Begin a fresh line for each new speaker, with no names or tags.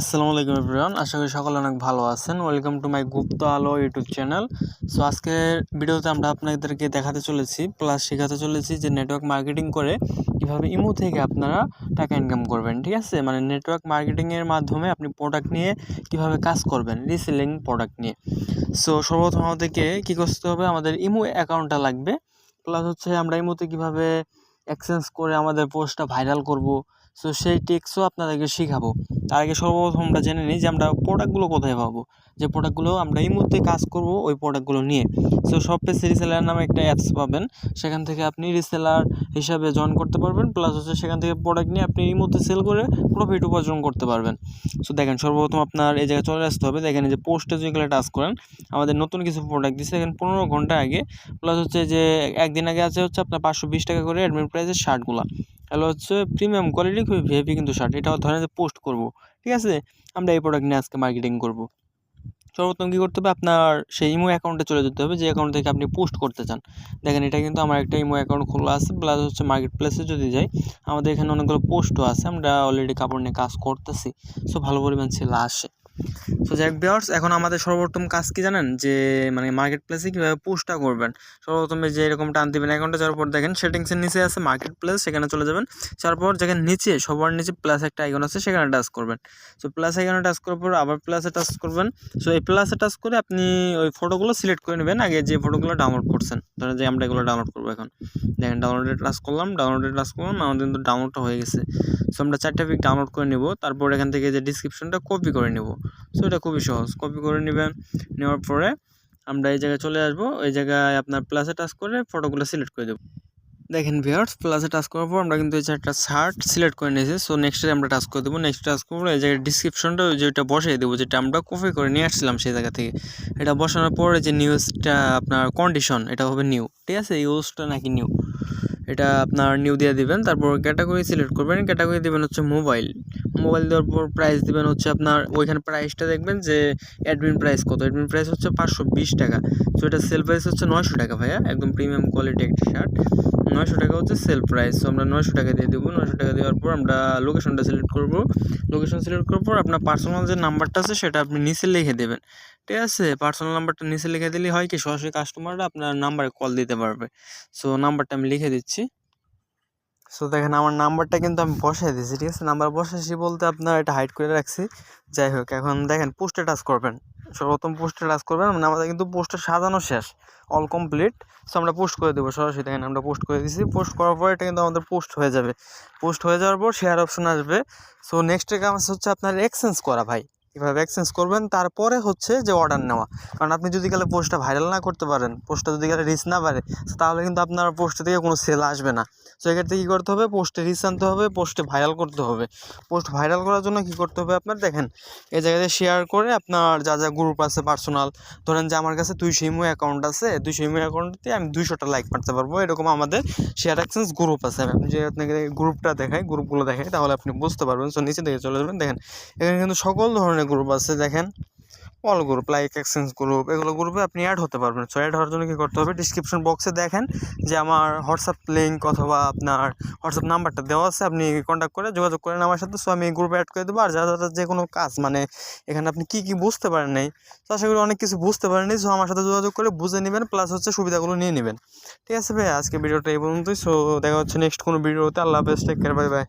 আসসালামু আলাইকুম এভরিওয়ান, আশা করি সকলে অনেক ভালো আছেন। ওয়েলকাম টু মাই গুপ্ত আলো ইউটিউব চ্যানেল। সো আজকের ভিডিওতে আমরা আপনাদেরকে দেখাতে চলেছি প্লাস শেখাতে চলেছি যে নেটওয়ার্ক মার্কেটিং করে কীভাবে ইমো থেকে আপনারা টাকা ইনকাম করবেন। ঠিক আছে, মানে নেটওয়ার্ক মার্কেটিংয়ের মাধ্যমে আপনি প্রোডাক্ট নিয়ে কীভাবে কাজ করবেন, রিসেলিং প্রোডাক্ট নিয়ে। সো সর্বপ্রথম আমাদেরকে কী করতে হবে, আমাদের ইমো অ্যাকাউন্টটা লাগবে, প্লাস হচ্ছে আমরা ইমোতে কীভাবে এক্সচেঞ্জ করে আমাদের পোস্টটা ভাইরাল করব। সো সেই টিপসও আপনাদেরকে শেখাবো। তার আগে সর্বপ্রথম আমরা জেনে নিই যে আমরা প্রোডাক্টগুলো কোথায় পাবো, যে প্রোডাক্টগুলো আমরা এই মুহূর্তে কাজ করব ওই প্রোডাক্টগুলো নিয়ে। সো শপপেজ রিসেলার নামে একটা অ্যাপস পাবেন, সেখান থেকে আপনি রিসেলার হিসাবে জয়েন করতে পারবেন, প্লাস হচ্ছে সেখান থেকে প্রোডাক্ট নিয়ে আপনি এই মুহূর্তে সেল করে প্রফিট উপার্জন করতে পারবেন। সো দেখেন, সর্বপ্রথম আপনার এই জায়গায় চলে আসতে হবে। দেখেন যে পোস্টে যেগুলো টাচ করেন, আমাদের নতুন কিছু প্রোডাক্ট দিচ্ছে এখানে 15 ঘন্টা আগে, প্লাস হচ্ছে যে একদিন আগে আছে হচ্ছে আপনার 520 টাকা করে অ্যাডমিন প্রাইসের শার্টগুলো। তাহলে হচ্ছে প্রিমিয়াম কোয়ালিটি, খুবই ভিআইপি কিন্তু শার্ট। এটাও ধরেন যে পোস্ট করব, ঠিক আছে, আমরা এই প্রোডাক্ট নিয়ে আজকে মার্কেটিং করব। সর্বপ্রথম কী করতে হবে, আপনার সেই ইমো অ্যাকাউন্টে চলে যেতে হবে যে অ্যাকাউন্ট থেকে আপনি পোস্ট করতে চান। দেখেন এটা কিন্তু আমার একটা ইমো অ্যাকাউন্ট খোলা আছে, প্লাস হচ্ছে মার্কেট প্লেসে যদি যাই আমাদের এখানে অনেকগুলো পোস্টও আছে, আমরা অলরেডি কাপড় নিয়ে কাজ করতেছি। সো ভালো পরিমাণ সেল আসে। সো যাই হোক ভিউয়ার্স, এখন আমাদের সর্বপ্রথম কাজ কি জানেন, যে মানে মার্কেট প্লেসে কীভাবে পোস্টটা করবেন। সর্বপ্রথমে যে এরকম টান দিবেন অ্যাকাউন্টে, যাওয়ার পর দেখেন সেটিংসের নিচে আছে মার্কেট প্লেস, সেখানে চলে যাবেন। তারপর যেখানে নিচে সবার নিচে প্লাস একটা আইকন আছে, সেখানে টাচ করবেন। সো প্লাস আইকনে টাচ করার পর আবার প্লাসে টাচ করবেন। সো এই প্লাসে টাচ করে আপনি ওই ফটোগুলো সিলেক্ট করে নেবেন, আগে যে ফটোগুলো ডাউনলোড করছেন। ধরেন যে আমরা এগুলো ডাউনলোড করবো এখন। দেখেন ডাউনলোডে টাচ করলাম, আমাদের কিন্তু ডাউনলোডটা হয়ে গেছে। সো আমরা 4টা পিক ডাউনলোড করে নেব, তারপর এখান থেকে যে ডিসক্রিপশনটা কপি করে নেব। সো এটা খুবই সহজ, কপি করে নেবেন। নেওয়ার পরে আমরা এই জায়গায় চলে আসবো, ওই জায়গায় আপনার প্লাসে টাচ করে ফটোগুলো সিলেক্ট করে দেবো। দেখেন ভিউয়ার্স, প্লাসে টাচ করার পর আমরা কিন্তু এই চারটা শার্ট সিলেক্ট করে নিয়েছি। সো নেক্সটে আমরা টাচ করে দেবো। নেক্সট টাচ করবো, এই জায়গায় ডিসক্রিপশনটা যেটা বসিয়ে দেবো, যেটা আমরা কপি করে নিয়ে আসছিলাম সেই জায়গা থেকে। এটা বসানোর পরে যে নিউজটা আপনার কন্ডিশন, এটা হবে নিউ, ঠিক আছে, ইউজটা নাকি নিউ, এটা আপনার নিউ দিয়ে দিবেন। তারপর ক্যাটাগরি সিলেক্ট করবেন, ক্যাটাগরি দেবেন হচ্ছে মোবাইল। মোবাইল দেওয়ার পর প্রাইস দিবেন হচ্ছে আপনার, ওইখানে প্রাইসটা দেখবেন যে অ্যাডমিন প্রাইস কত। অ্যাডমিন প্রাইস হচ্ছে 520 টাকা। সো এটা সেল প্রাইস হচ্ছে 900 টাকা ভাইয়া, একদম প্রিমিয়াম কোয়ালিটি একটা শার্ট। 900 টাকা হচ্ছে সেল প্রাইস। সো আমরা 900 টাকা দিয়ে দেবো। 900 টাকা দেওয়ার পর আমরা লোকেশনটা সিলেক্ট করব। লোকেশন সিলেক্ট করার পর আপনার পার্সোনাল যে নাম্বারটা আছে সেটা আপনি নিচে লিখে দেবেন, ঠিক আছে। পার্সোনাল নাম্বারটা নিচে লিখে দিলে হয় কি, সরাসরি কাস্টমাররা আপনার নাম্বারে কল দিতে পারবে। সো নাম্বারটা আমি লিখে দিচ্ছি। সো দেখেন আমার নাম্বারটা কিন্তু আমি বসাই দিয়েছি, ঠিক আছে। নাম্বার বসাইছি বলতে আপনার এটা হাইড করে রাখছি। যাই হোক, এখন দেখেন পোস্টে টাচ করবেন। সর্বপ্রথম পোস্টে টাচ করবেন, মানে আমাদের কিন্তু পোস্টটা সাজানো শেষ, অল কমপ্লিট। সো আমরা পোস্ট করে দেবো সরাসরি। দেখেন আমরা পোস্ট করে দিয়েছি। পোস্ট করার পর এটা কিন্তু আমাদের পোস্ট হয়ে যাবে। পোস্ট হয়ে যাওয়ার পর শেয়ার অপশন আসবে। সো নেক্সট কাজ হচ্ছে আপনার এক্সচেঞ্জ করা ভাই। কীভাবে এক্সচেঞ্জ করবেন, তারপরে হচ্ছে যে অর্ডার নেওয়া। কারণ আপনি যদি গেলে পোস্টটা ভাইরাল না করতে পারেন, পোস্টটা যদি গেলে রিচ না পারে, তাহলে কিন্তু আপনার পোস্ট থেকে কোনো সেল আসবে না। সো এক্ষেত্রে কী করতে হবে, পোস্টে রিচ আনতে হবে, পোস্টে ভাইরাল করতে হবে। পোস্ট ভাইরাল করার জন্য কী করতে হবে আপনার, দেখেন এই জায়গাতে শেয়ার করে আপনার যা যা গ্রুপ আছে পার্সোনাল, ধরেন যে আমার কাছে 200 ইমো অ্যাকাউন্ট আছে, 200 ইমো অ্যাকাউন্টে আমি 200টা লাইক মারতে পারবো, এরকম আমাদের শেয়ার এক্সচেঞ্জ গ্রুপ আছে। আমি যে আপনাকে গ্রুপটা দেখাই, গ্রুপগুলো দেখাই, তাহলে আপনি বুঝতে পারবেন। সো নিচে দিকে চলে যাবেন। দেখেন এখানে কিন্তু সকল ধরনের গ্রুপ আছে। দেখেন all group, like exchange group, এগুলো গ্রুপে আপনি অ্যাড হতে পারবেন। সো অ্যাড হওয়ার জন্য কী করতে হবে, ডিসক্রিপশন বক্সে দেখেন যে আমার হোয়াটসঅ্যাপ লিঙ্ক অথবা আপনার হোয়াটসঅ্যাপ নাম্বারটা দেওয়া আছে, আপনি কন্ট্যাক্ট করে যোগাযোগ করেন আমার সাথে। সো আমি গ্রুপে অ্যাড করে দেবো। আর যারা যারা যে কোনো কাজ, মানে এখানে আপনি কী কী বুঝতে পারেন নাই, তো আশা করি অনেক কিছু বুঝতে পারেননি। সো আমার সাথে যোগাযোগ করে বুঝে নেবেন, প্লাস হচ্ছে সুবিধাগুলো নিয়ে নেবেন, ঠিক আছে ভাই। আজকে ভিডিওটা এই পর্যন্তই। সো দেখা হচ্ছে নেক্সট কোনো ভিডিওতে। আল্লাহ হাফেজ, টেক কেয়ার, বাই বাই।